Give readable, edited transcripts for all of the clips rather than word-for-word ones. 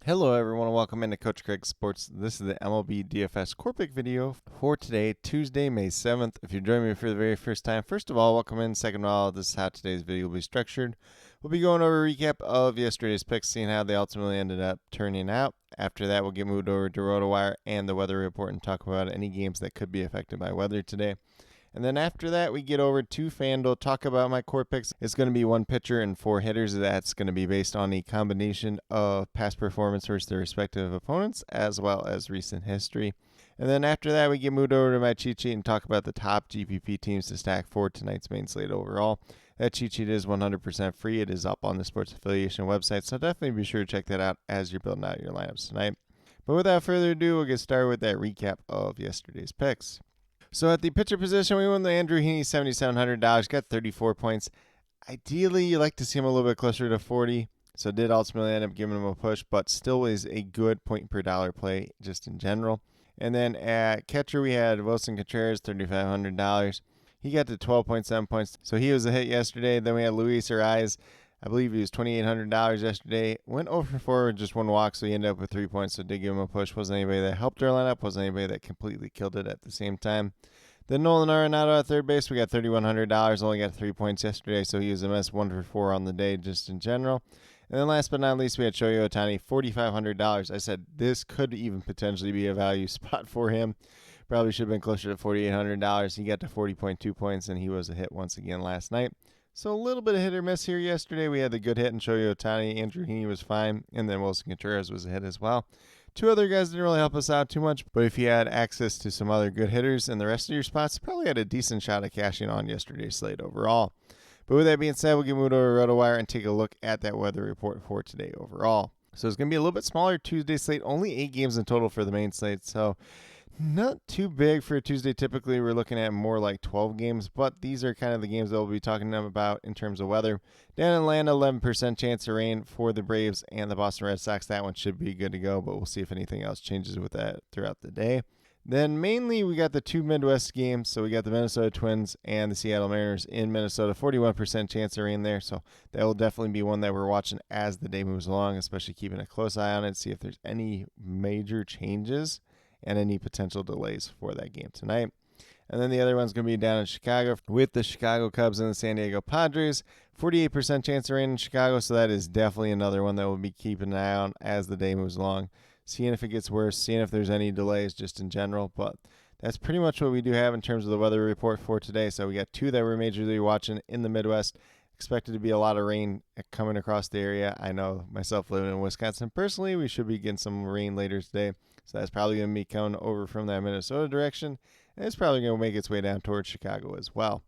Hello everyone and welcome into Coach Craig Sports. This is the MLB DFS Core Pick video for today, Tuesday, May 7th. If you're joining me for the very first time, first of all, welcome in. Second of all, this is how today's video will be structured. We'll be going over a recap of yesterday's picks, seeing how they ultimately ended up turning out. After that, we'll get moved over to RotoWire and the weather report and talk about any games that could be affected by weather today. And then after that, we get over to FanDuel, talk about my core picks. It's going to be one pitcher and four hitters. That's going to be based on a combination of past performance versus their respective opponents, as well as recent history. And then after that, we get moved over to my cheat sheet and talk about the top GPP teams to stack for tonight's main slate overall. That cheat sheet is 100% free. It is up on the Sports Affiliation website, so definitely be sure to check that out as you're building out your lineups tonight. But without further ado, we'll get started with that recap of yesterday's picks. So at the pitcher position, we won the Andrew Heaney $7,700, got 34 points. Ideally, you like to see him a little bit closer to 40, so did ultimately end up giving him a push, but still is a good point per dollar play just in general. And then at catcher, we had Wilson Contreras, $3,500. He got to 12.7 points, so he was a hit yesterday. Then we had Luis Ariz. I believe he was $2,800 yesterday. Went over for just one walk, so he ended up with 3 points, so did give him a push. Wasn't anybody that helped our lineup. Wasn't anybody that completely killed it at the same time. Then Nolan Arenado at third base. We got $3,100. Only got 3 points yesterday, so he was a mess, 1 for 4 on the day just in general. And then last but not least, we had Shohei Ohtani, $4,500. I said this could even potentially be a value spot for him. Probably should have been closer to $4,800. He got to 40.2 points, and he was a hit once again last night. So a little bit of hit or miss here yesterday. We had the good hit in Shohei Ohtani. Andrew Heaney was fine, and then Wilson Contreras was a hit as well. Two other guys didn't really help us out too much, but if you had access to some other good hitters in the rest of your spots, you probably had a decent shot at cashing on yesterday's slate overall. But with that being said, we'll get moved over to RotoWire and take a look at that weather report for today overall. So it's going to be a little bit smaller Tuesday slate, only 8 games in total for the main slate, so not too big for a Tuesday. Typically, we're looking at more like 12 games, but these are kind of the games that we'll be talking about in terms of weather. Down in Atlanta, 11% chance of rain for the Braves and the Boston Red Sox. That one should be good to go, but we'll see if anything else changes with that throughout the day. Then mainly we got the two Midwest games. So we got the Minnesota Twins and the Seattle Mariners in Minnesota. 41% chance of rain there. So that will definitely be one that we're watching as the day moves along, especially keeping a close eye on it, see if there's any major changes and any potential delays for that game tonight. And then the other one's going to be down in Chicago with the Chicago Cubs and the San Diego Padres. 48% chance of rain in Chicago, so that is definitely another one that we'll be keeping an eye on as the day moves along, seeing if it gets worse, seeing if there's any delays just in general. But that's pretty much what we do have in terms of the weather report for today. So we got two that we're majorly watching in the Midwest. Expected to be a lot of rain coming across the area. I know myself living in Wisconsin personally, we should be getting some rain later today. So that's probably going to be coming over from that Minnesota direction. And it's probably going to make its way down towards Chicago as well.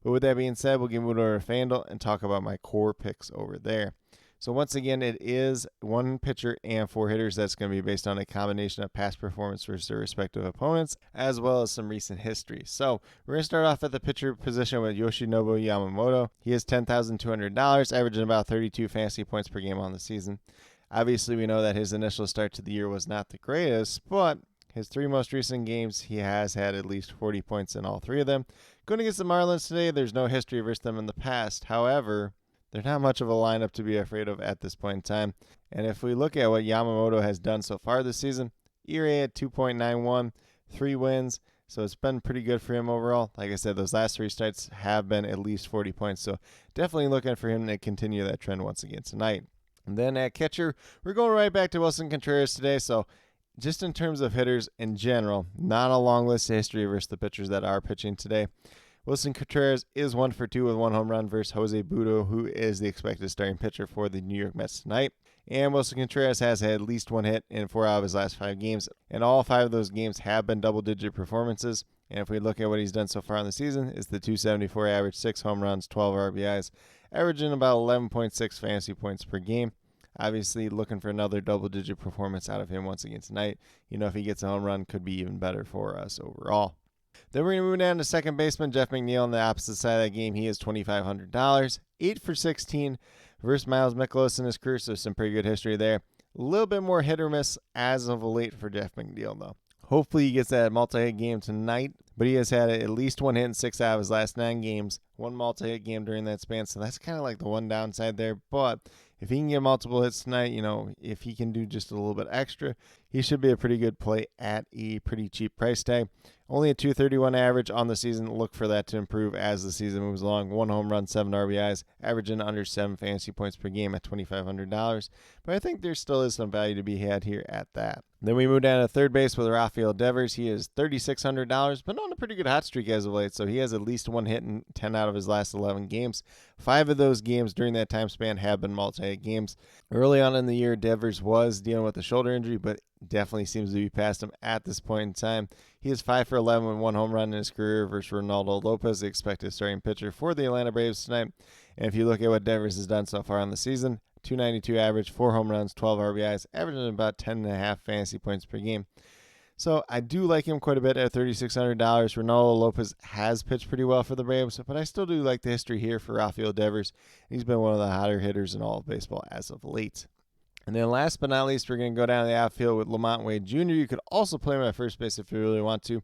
But with that being said, we'll get moved over to FanDuel and talk about my core picks over there. So once again, it is one pitcher and four hitters. That's going to be based on a combination of past performance versus their respective opponents, as well as some recent history. So we're going to start off at the pitcher position with Yoshinobu Yamamoto. He is $10,200, averaging about 32 fantasy points per game on the season. Obviously, we know that his initial start to the year was not the greatest, but his 3 most recent games, he has had at least 40 points in all 3 of them. Going against the Marlins today, there's no history versus them in the past. However, they're not much of a lineup to be afraid of at this point in time. And if we look at what Yamamoto has done so far this season, ERA at 2.91, 3 wins. So it's been pretty good for him overall. Like I said, those last 3 starts have been at least 40 points. So definitely looking for him to continue that trend once again tonight. And then at catcher, we're going right back to Wilson Contreras today. So just in terms of hitters in general, not a long list of history versus the pitchers that are pitching today. Wilson Contreras is 1 for 2 with 1 home run versus Jose Butto, who is the expected starting pitcher for the New York Mets tonight. And Wilson Contreras has had at least 1 hit in 4 out of his last 5 games, and all 5 of those games have been double-digit performances. And if we look at what he's done so far in the season, it's the .274 average, 6 home runs, 12 RBIs, averaging about 11.6 fantasy points per game. Obviously, looking for another double-digit performance out of him once again tonight. You know, if he gets a home run, could be even better for us overall. Then we're going to move down to second baseman Jeff McNeil on the opposite side of that game. He is $2,500, 8 for 16 versus Miles Mikolas in his career, so some pretty good history there. A little bit more hit or miss as of late for Jeff McNeil, though. Hopefully he gets that multi-hit game tonight, but he has had at least 1 hit in 6 out of his last 9 games, 1 multi-hit game during that span, so that's kind of like the one downside there. But if he can get multiple hits tonight, if he can do just a little bit extra, he should be a pretty good play at a pretty cheap price tag. Only a 231 average on the season. Look for that to improve as the season moves along. 1 home run, 7 RBIs, averaging under 7 fantasy points per game at $2,500. But I think there still is some value to be had here at that. Then we move down to third base with Rafael Devers. He is $3,600, but on a pretty good hot streak as of late. So he has at least 1 hit in 10 out of his last 11 games. 5 of those games during that time span have been multi-hit games. Early on in the year, Devers was dealing with a shoulder injury, but definitely seems to be past him at this point in time. He is 5 for 11 with 1 home run in his career versus Ronaldo Lopez, the expected starting pitcher for the Atlanta Braves tonight. And if you look at what Devers has done so far on the season, 292 average, 4 home runs, 12 RBIs, averaging about 10.5 fantasy points per game. So I do like him quite a bit at $3,600. Ronaldo Lopez has pitched pretty well for the Braves, but I still do like the history here for Rafael Devers. He's been one of the hotter hitters in all of baseball as of late. And then last but not least, we're going to go down to the outfield with Lamont Wade Jr. You could also play him at first base if you really want to.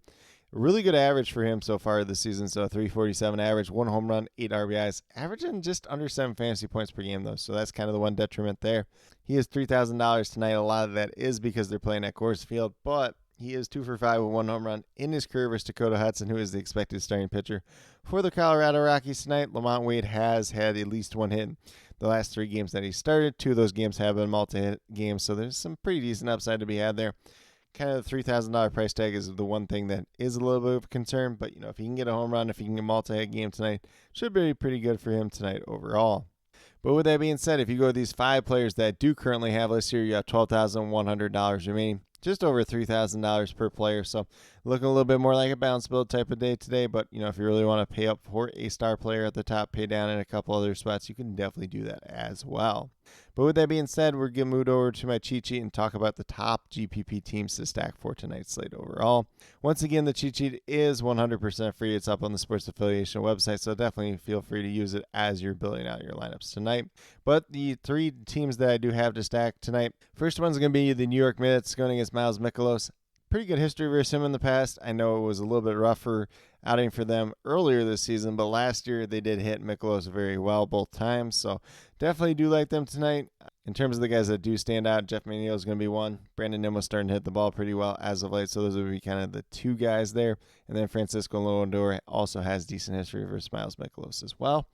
Really good average for him so far this season. So 347 average, 1 home run, 8 RBIs, averaging just under 7 fantasy points per game, though. So that's kind of the one detriment there. He is $3,000 tonight. A lot of that is because they're playing at Coors Field, but he is 2 for 5 with 1 home run in his career versus Dakota Hudson, who is the expected starting pitcher for the Colorado Rockies tonight. Lamont Wade has had at least 1 hit the last 3 games that he started. 2 of those games have been multi-hit games, so there's some pretty decent upside to be had there. Kind of the $3,000 price tag is the one thing that is a little bit of a concern, but if he can get a home run, if he can get a multi-hit game tonight, should be pretty good for him tonight overall. But with that being said, if you go with these 5 players that do currently have lists here, you have $12,100 remaining. Just over $3,000 per player, so looking a little bit more like a bounce build type of day today. But if you really want to pay up for a star player at the top, pay down in a couple other spots, you can definitely do that as well. But with that being said, we're going to move over to my cheat sheet and talk about the top GPP teams to stack for tonight's slate overall. Once again, the cheat sheet is 100% free. It's up on the Sports Affiliation website, so definitely feel free to use it as you're building out your lineups tonight. But the 3 teams that I do have to stack tonight, first one's going to be the New York Mets going against Miles Mikolas. Pretty good history versus him in the past. I know it was a little bit rougher outing for them earlier this season, but last year they did hit Mikolas very well both times, so definitely do like them tonight. In terms of the guys that do stand out, Jeff McNeil is going to be one. Brandon Nimmo's starting to hit the ball pretty well as of late, so those would be kind of the 2 guys there. And then Francisco Lindor also has decent history versus Miles Mikolas as well.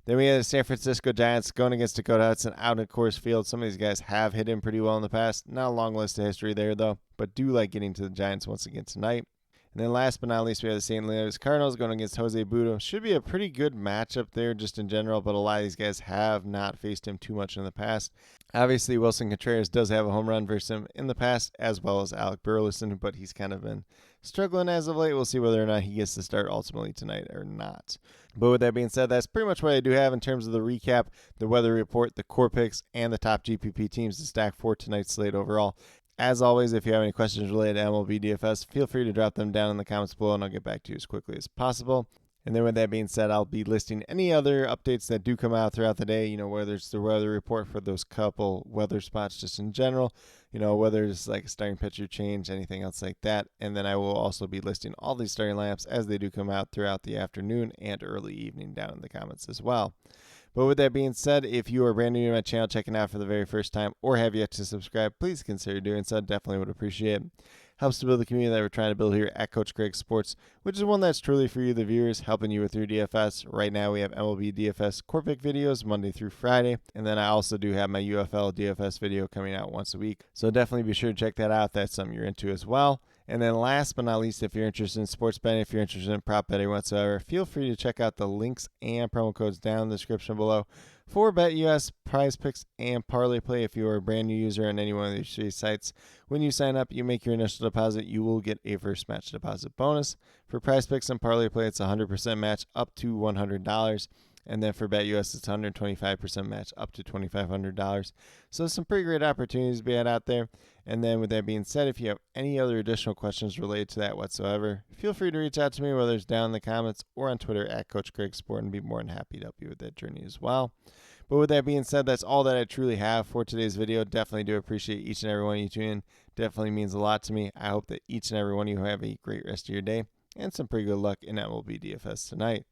Then we have the San Francisco Giants going against Dakota Hudson out at Coors Field. Some of these guys have hit him pretty well in the past. Not a long list of history there, though, but do like getting to the Giants once again tonight. And then last but not least, we have the St. Louis Cardinals going against Jose Butto. Should be a pretty good matchup there just in general, but a lot of these guys have not faced him too much in the past. Obviously, Wilson Contreras does have a home run versus him in the past, as well as Alec Burleson, but he's kind of been struggling as of late. We'll see whether or not he gets to start ultimately tonight or not. But with that being said, that's pretty much what I do have in terms of the recap, the weather report, the core picks, and the top GPP teams to stack for tonight's slate overall. As always, if you have any questions related to MLB DFS, feel free to drop them down in the comments below, and I'll get back to you as quickly as possible. And then with that being said, I'll be listing any other updates that do come out throughout the day, whether it's the weather report for those couple weather spots just in general, whether it's like a starting pitcher change, anything else like that. And then I will also be listing all these starting lineups as they do come out throughout the afternoon and early evening down in the comments as well. But with that being said, if you are brand new to my channel, checking out for the very first time, or have yet to subscribe, please consider doing so. Definitely would appreciate it. Helps to build the community that we're trying to build here at Coach Craig Sports, which is one that's truly for you, the viewers, helping you with your DFS. Right now, we have MLB DFS Core Pick videos Monday through Friday, and then I also do have my UFL DFS video coming out once a week. So definitely be sure to check that out if that's something you're into as well. And then last but not least, if you're interested in sports betting, if you're interested in prop betting whatsoever, feel free to check out the links and promo codes down in the description below for BetUS, Prize Picks, and Parlay Play. If you are a brand new user on any one of these 3 sites, when you sign up, you make your initial deposit, you will get a first match deposit bonus. For Prize Picks and Parlay Play, it's a 100% match up to $100. And then for BetUS, it's 125% match up to $2,500. So some pretty great opportunities to be had out there. And then with that being said, if you have any other additional questions related to that whatsoever, feel free to reach out to me, whether it's down in the comments or on Twitter at Coach Craig Sport, and be more than happy to help you with that journey as well. But with that being said, that's all that I truly have for today's video. Definitely do appreciate each and every one of you tuning in. Definitely means a lot to me. I hope that each and every one of you have a great rest of your day and some pretty good luck in MLB DFS tonight.